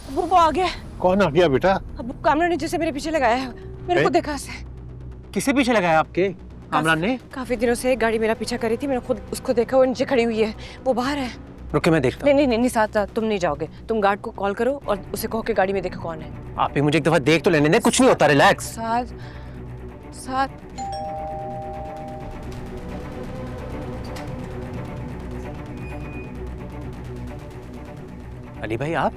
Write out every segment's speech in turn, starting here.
वो आ गया। कौन आ गया बेटा? अब कामरान ने जैसे मेरे पीछे लगाया है, मेरे को देखा से। किसे पीछे लगाया आपके? कामरान ने? काफी दिनों से एक गाड़ी मेरा पीछा कर रही थी, मैंने खुद उसको देखा, वो नीचे खड़ी हुई है, वो बाहर है। रुके मैं देखता हूँ। नहीं, साथ तुम नहीं जाओगे, तुम गार्ड को कॉल करो और उसे कहो कि गाड़ी में देखो कौन है। आप ही मुझे एक दफा देख तो लेने दे, कुछ नहीं होता, रिलैक्स। साथ अली भाई आप?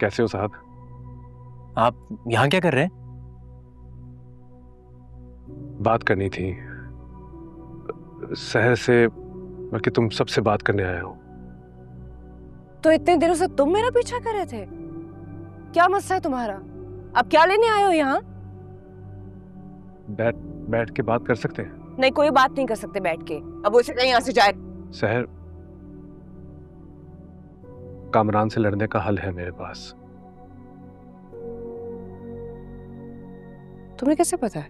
कैसे हो साहब? आप यहाँ क्या कर रहे हैं? बात करनी थी शहर से, बल्कि तुम सबसे बात करने आया हूँ। तो इतने दिनों से तुम मेरा पीछा कर रहे थे? क्या मसला है तुम्हारा? अब क्या लेने आए हो यहाँ? बैठ के बात कर सकते हैं? नहीं, कोई बात नहीं कर सकते बैठ के। अब उसे कहीं यहाँ से जाए। शहर, कामरान से लड़ने का हल है मेरे पास। तुम्हें कैसे पता है?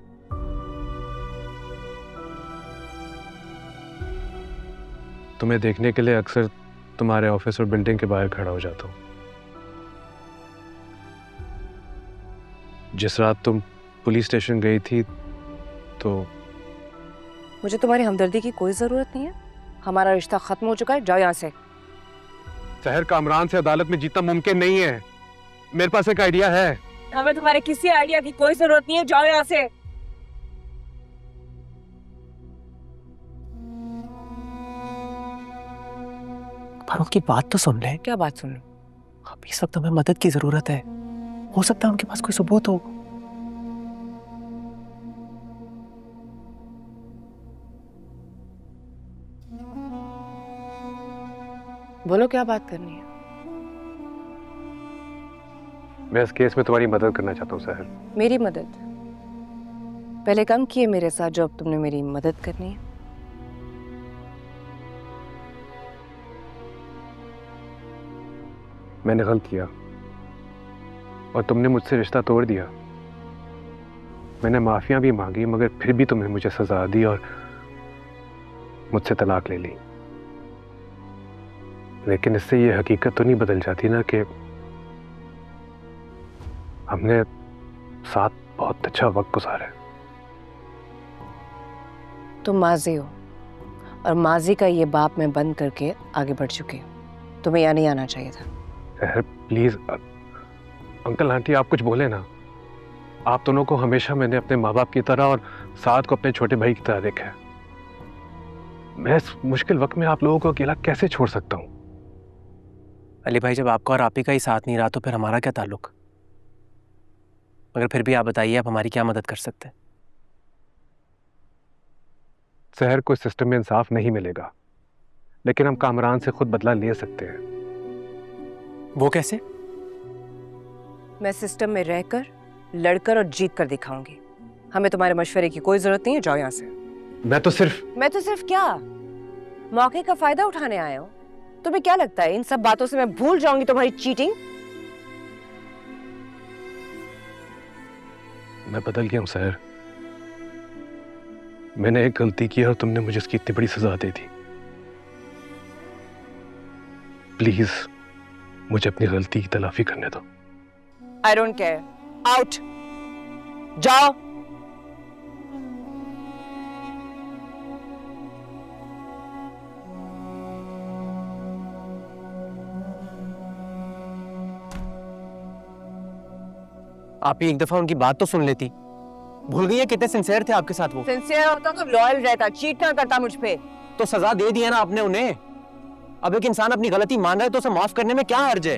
तुम्हें देखने के लिए अक्सर तुम्हारे ऑफिस और बिल्डिंग के बाहर खड़ा हो जाता हूँ। जिस रात तुम पुलिस स्टेशन गई थी तो मुझे तुम्हारी हमदर्दी की कोई जरूरत नहीं है। हमारा रिश्ता खत्म हो चुका है, जाओ यहाँ से। शहर, कामरान से अदालत में जीतना मुमकिन नहीं है। मेरे पास एक आइडिया है। हमें तुम्हारे किसी आइडिया की कोई जरूरत नहीं है, जाओ यहाँ से। पर उनकी बात तो सुन ले। क्या बात सुन लो? अब इस वक्त हमें मदद की जरूरत है, हो सकता है उनके पास कोई सबूत हो। बोलो क्या बात करनी है? मैं इस केस में तुम्हारी मदद करना चाहता हूँ शहर। मेरी मदद? पहले कम किए मेरे साथ जो अब तुमने मेरी मदद करनी है। मैंने गलत किया और तुमने मुझसे रिश्ता तोड़ दिया। मैंने माफिया भी मांगी, मगर फिर भी तुमने मुझे सजा दी और मुझसे तलाक ले ली। लेकिन इससे ये हकीकत तो नहीं बदल जाती ना कि हमने साथ बहुत अच्छा वक्त गुजारा है। तुम माजी हो और माजी का ये बाप में बंद करके आगे बढ़ चुके हो। तुम्हें यहाँ नहीं आना चाहिए था। प्लीज अंकल आंटी, आप कुछ बोले ना। आप दोनों को हमेशा मैंने अपने माँ बाप की तरह और साथ को अपने छोटे भाई की तरह देखा है। मैं इस मुश्किल वक्त में आप लोगों को अकेला कैसे छोड़ सकता हूँ? अली भाई, जब आपका और आप ही का ही साथ नहीं रहा तो फिर हमारा क्या ताल्लुक? मगर फिर भी आप बताइए, आप हमारी क्या मदद कर सकते हैं? शहर को सिस्टम में इंसाफ नहीं मिलेगा, लेकिन हम कामरान से खुद बदला ले सकते हैं। वो कैसे? मैं सिस्टम में रहकर, लड़कर और जीत कर दिखाऊंगी। हमें तुम्हारे मशवरे की कोई जरूरत नहीं है, जाओ यहाँ से। मैं तो सिर्फ क्या मौके का फायदा उठाने आया हूँ? तुम्हें क्या लगता है इन सब बातों से मैं भूल जाऊंगी तुम्हारी चीटिंग? मैं बदल गया हूँ शहर। मैंने एक गलती की और तुमने मुझे इसकी इतनी बड़ी सजा दे दी। प्लीज मुझे अपनी गलती की तलाफी करने दो। आई डोंट केयर, आउट, जाओ। आप ही एक दफा उनकी बात तो सुन लेती। भूल गई है कितने सिंसियर थे आपके साथ वो? सिंसियर होता तो लॉयल रहता, चीट ना करता मुझ पे। तो सजा दे दी है ना आपने उन्हें। अब एक इंसान अपनी गलती मान रहा है तो उसे माफ करने में क्या हर्ज है?